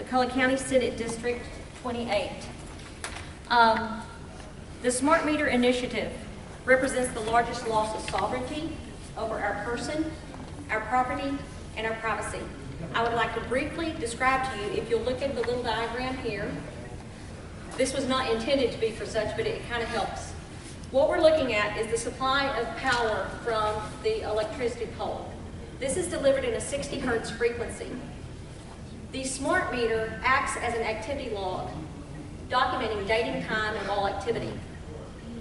McCulloch County Senate District 28. The Smart Meter Initiative represents the largest loss of sovereignty over our person, our property, and our privacy. I would like to briefly describe to you, if you'll look at the little diagram here, this was not intended to be for such, but it kind of helps. What we're looking at is the supply of power from the electricity pole. This is delivered in a 60 hertz frequency. The smart meter acts as an activity log, documenting date and time and all activity.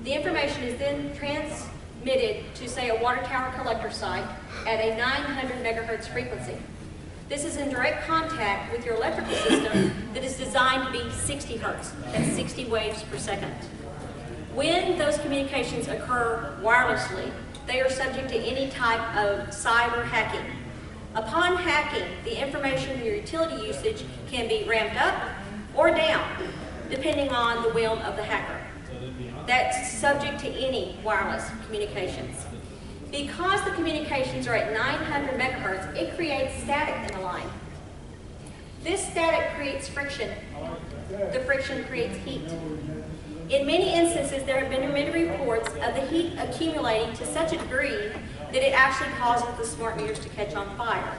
The information is then transmitted to, say, a water tower collector site at a 900 megahertz frequency. This is in direct contact with your electrical system that is designed to be 60 hertz, that's 60 waves per second. When those communications occur wirelessly, they are subject to any type of cyber hacking. Upon hacking, the information in your utility usage can be ramped up or down, depending on the whim of the hacker. That's subject to any wireless communications. Because the communications are at 900 megahertz, it creates static in the line. This static creates friction. The friction creates heat. In many instances, there have been many reports of the heat accumulating to such a degree that it actually causes the smart meters to catch on fire.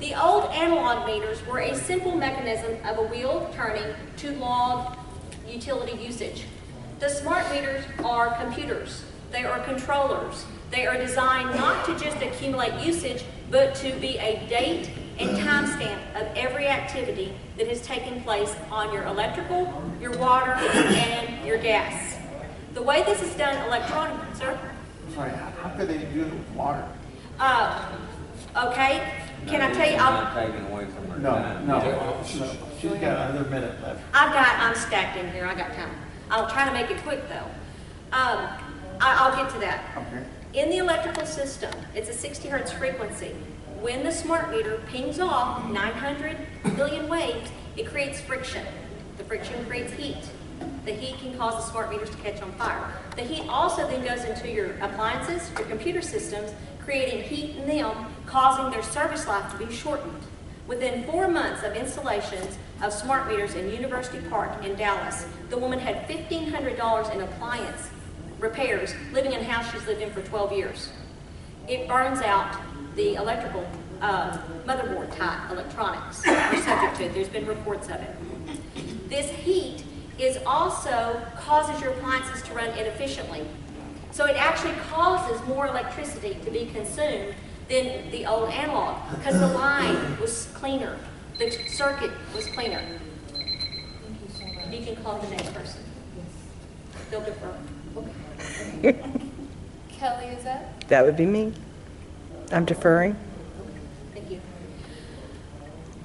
The old analog meters were a simple mechanism of a wheel turning to log utility usage. The smart meters are computers. They are controllers. They are designed not to just accumulate usage, but to be a date and timestamp of every activity that has taken place on your electrical, your water, and your gas. The way this is done electronically, sir? Sorry, how could they do it with water? Okay, can I tell you? No. She's got another minute left. I'm stacked in here, I got time. I'll try to make it quick though. I'll get to that. Okay. In the electrical system, it's a 60 hertz frequency. When the smart meter pings off 900 billion waves, it creates friction. The friction creates heat. The heat can cause the smart meters to catch on fire. The heat also then goes into your appliances, your computer systems, creating heat in them, causing their service life to be shortened. Within 4 months of installations of smart meters in University Park in Dallas, the woman had $1,500 in appliance repairs, living in a house she's lived in for 12 years. It burns out the electrical motherboard type electronics are subject to it. There's been reports of it. This heat is also causes your appliances to run inefficiently. So it actually causes more electricity to be consumed than the old analog because the line was cleaner. The circuit was cleaner. You can call the next person. They'll defer. Okay. Kelly, is that? That would be me. I'm deferring. Thank you.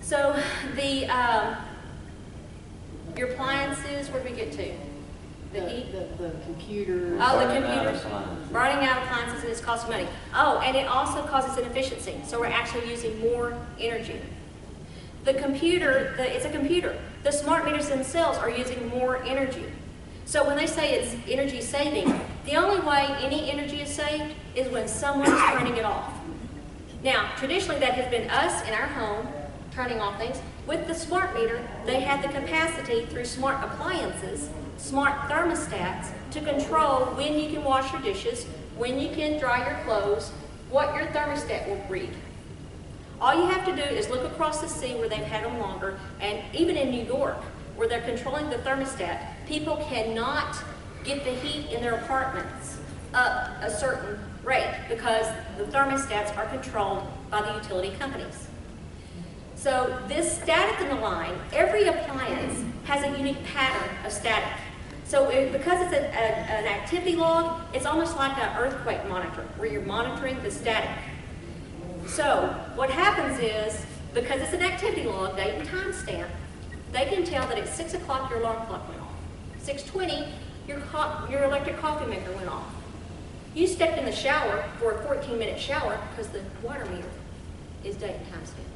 So the your appliances, where do we get to? The heat? The computers. Oh, the computers. Burning out appliances, and it's costing money. Oh, and it also causes inefficiency. So we're actually using more energy. The computer, it's a computer. The smart meters themselves are using more energy. So when they say it's energy saving, the only way any energy is saved is when someone is turning it off. Now, traditionally that has been us in our home turning off things. With the smart meter, they have the capacity through smart appliances, smart thermostats, to control when you can wash your dishes, when you can dry your clothes, what your thermostat will read. All you have to do is look across the sea where they've had them longer, and even in New York, where they're controlling the thermostat, people cannot get the heat in their apartments up a certain rate because the thermostats are controlled by the utility companies. So this static in the line, every appliance has a unique pattern of static. So because it's an activity log, it's almost like an earthquake monitor where you're monitoring the static. So what happens is, because it's an activity log, date and time stamp, they can tell that at 6 o'clock your alarm clock went off. 6:20, your electric coffee maker went off. You stepped in the shower for a 14-minute shower because the water meter is date and time stamped.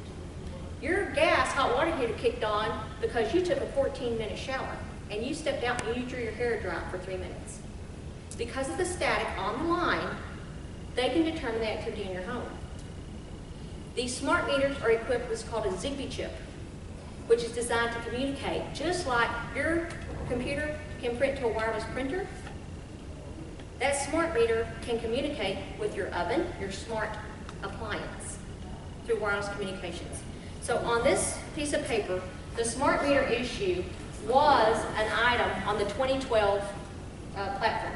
Your gas hot water heater kicked on because you took a 14-minute shower and you stepped out and you drew your hair dry for 3 minutes. Because of the static on the line, they can determine the activity in your home. These smart meters are equipped with what's called a Zigbee chip. which is designed to communicate. Just like your computer can print to a wireless printer, that smart meter can communicate with your oven, your smart appliance, through wireless communications. So on this piece of paper, the smart meter issue was an item on the 2012 platform.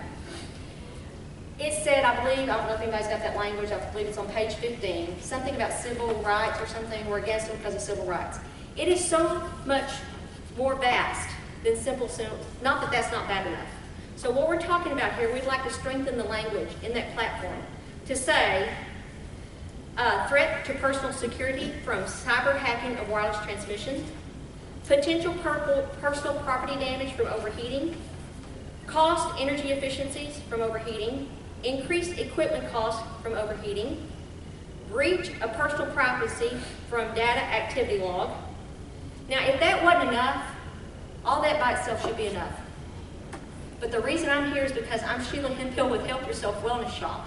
It said, I believe, I don't know if anybody's got that language, I believe it's on page 15, something about civil rights or something, we're against them because of civil rights. It is so much more vast than simple, not that that's not bad enough. So what we're talking about here, we'd like to strengthen the language in that platform to say, threat to personal security from cyber hacking of wireless transmission, potential personal property damage from overheating, cost energy efficiencies from overheating, increased equipment costs from overheating, breach of personal privacy from data activity log. Now, if that wasn't enough, all that by itself should be enough. But the reason I'm here is because I'm Sheila Hemphill with Help Yourself Wellness Shop.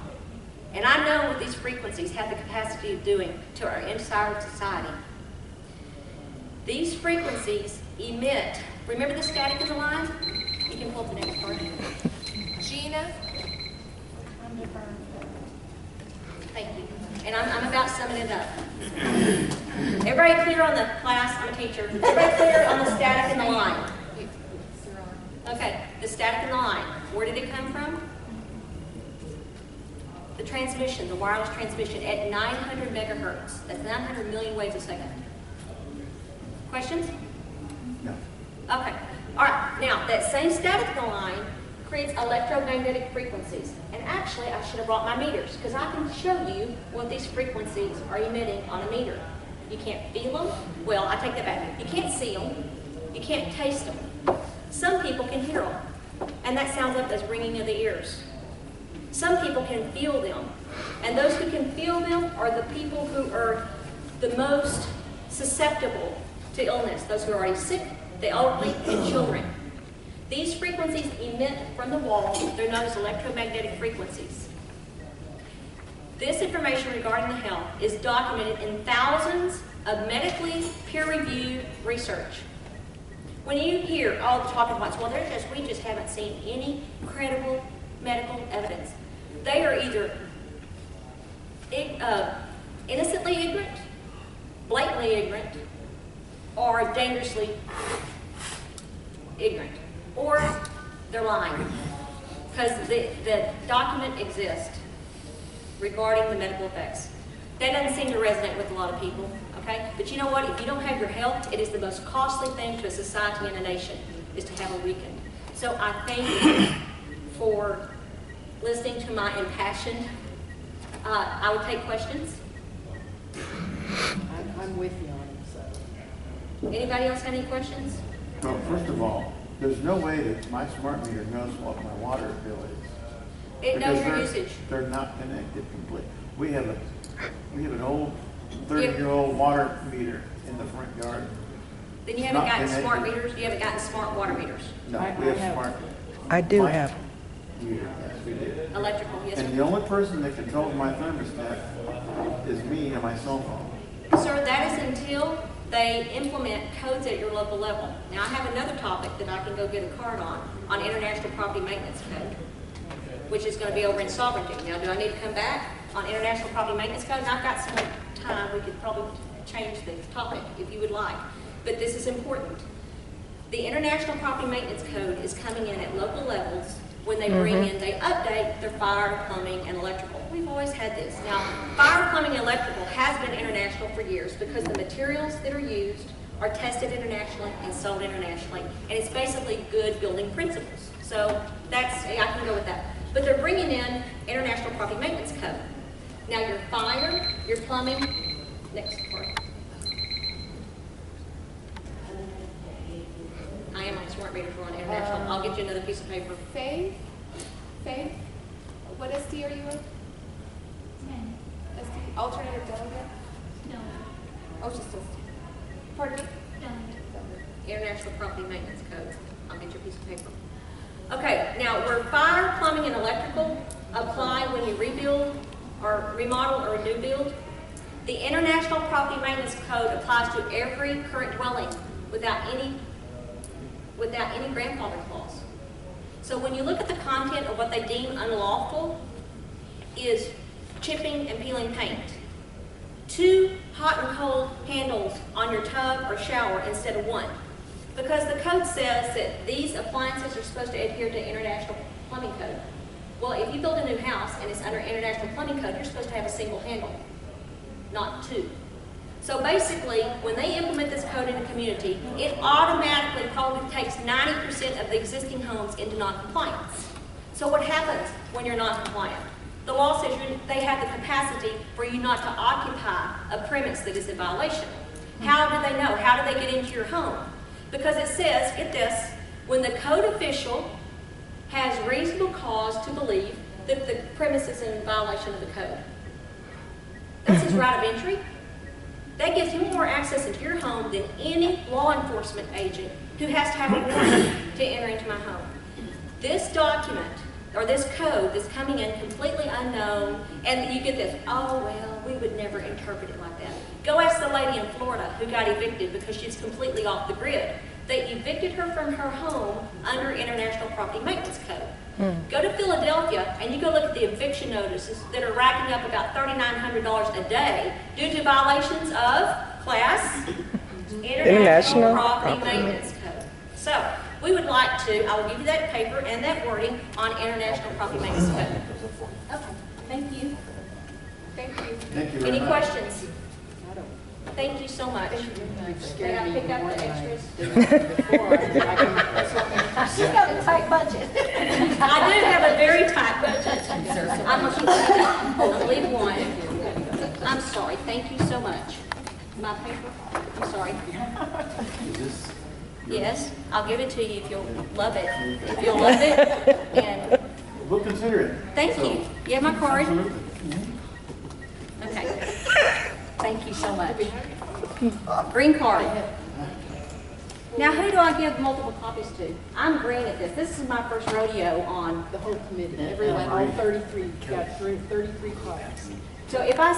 And I know what these frequencies have the capacity of doing to our entire society. These frequencies emit, remember the static in the line? You can pull up the next part. Gina? Thank you. And I'm about summing it up. Everybody clear on the class? I'm a teacher. Everybody clear on the static in the line? Okay, the static in the line. Where did it come from? The transmission, the wireless transmission at 900 megahertz. That's 900 million waves a second. Questions? No. Okay. All right. Now, that same static in the line creates electromagnetic frequencies. And actually, I should have brought my meters because I can show you what these frequencies are emitting on a meter. You can't feel them. Well, I take that back. You can't see them. You can't taste them. Some people can hear them, and that sounds like the ringing of the ears. Some people can feel them, and those who can feel them are the people who are the most susceptible to illness, those who are already sick, the elderly, and children. These frequencies emit from the wall. They're known as electromagnetic frequencies. This information regarding the health is documented in thousands of medically peer-reviewed research. When you hear all the talking points, well, we just haven't seen any credible medical evidence. They are either innocently ignorant, blatantly ignorant, or dangerously ignorant, or they're lying, because the document exists regarding the medical effects. That doesn't seem to resonate with a lot of people, okay? But you know what? If you don't have your health, it is the most costly thing to a society and a nation, is to have a weakened. So I thank you for listening to my impassioned. I will take questions. I'm with you on it, so. Anybody else have any questions? Well, first of all, there's no way that my smart meter knows what my water bill is. It knows your Because usage. They're not connected completely. We have an old 30-year-old water meter in the front yard. Then you haven't Not gotten smart connected. meters. You haven't gotten smart water meters. No, I we have have- smart I do My- have. meter, yes, we do. Electrical, yes, And sir. the only person that controls my thermostat is me and my cell phone. Sir, that is until they implement codes at your local level. Now, I have another topic that I can go get a card on International Property Maintenance Code, which is going to be over in sovereignty. Now, do I need to come back on International Property Maintenance Code? And I've got some time. We could probably change the topic if you would like. But this is important. The International Property Maintenance Code is coming in at local levels when they bring in, they update their fire, plumbing, and electrical. We've always had this. Now, fire, plumbing, and electrical has been international for years because the materials that are used are tested internationally and sold internationally, and it's basically good building principles. So that's, I can go with that. But they're bringing in International Property Maintenance Code. Now, your fire, your plumbing, next part. I am on smart meter for on international. I'll get you another piece of paper. Faith? What SD are you with? SD? Alternative delegate? No, Oh, just SD. Pardon me? no. International Property Maintenance Code. I'll get your piece of paper. Okay, now where fire, plumbing, and electrical apply when you rebuild or remodel or new build, the International Property Maintenance Code applies to every current dwelling. without any grandfather clause. So when you look at the content of what they deem unlawful is chipping and peeling paint, 2 hot and cold handles on your tub or shower instead of 1. Because the code says that these appliances are supposed to adhere to International Plumbing Code. Well, if you build a new house and it's under International Plumbing Code, you're supposed to have a single handle, not 2. So basically, when they implement this code in a community, it automatically probably takes 90% of the existing homes into non-compliance. So what happens when you're non-compliant? The law says they have the capacity for you not to occupy a premise that is in violation. How do they know? How do they get into your home? Because it says, get this, when the code official has reasonable cause to believe that the premise is in violation of the code. That's his right of entry. That gives him more access into your home than any law enforcement agent who has to have a warrant to enter into my home. This document, or this code that's coming in completely unknown, and you get this, oh, well, we would never interpret it like that. Go ask the lady in Florida who got evicted because she's completely off the grid. They evicted her from her home under International Property Maintenance Code. Go to Philadelphia and you go look at the eviction notices that are racking up about $3,900 a day due to violations of class International Property Maintenance Code. So we would like to, I will give you that paper and that wording on International Property Maintenance Code. Okay, thank you. Thank you. Thank you very Any much. questions? Thank you so much. May I pick up the extras? She's got a tight budget. I do have a very tight budget. I'm gonna keep that. I'll leave one. I'm sorry. Thank you so much. My paper? I'm sorry. Yes, I'll give it to you if you'll love it. If you'll love it. And We'll consider it. thank So, you. You have my card? Absolutely. Okay. Thank you so much. Green card. Now, who do I give multiple copies to? I'm green at this. This is my first rodeo on. The whole committee, everyone, all 33, got through 33 cards. So if I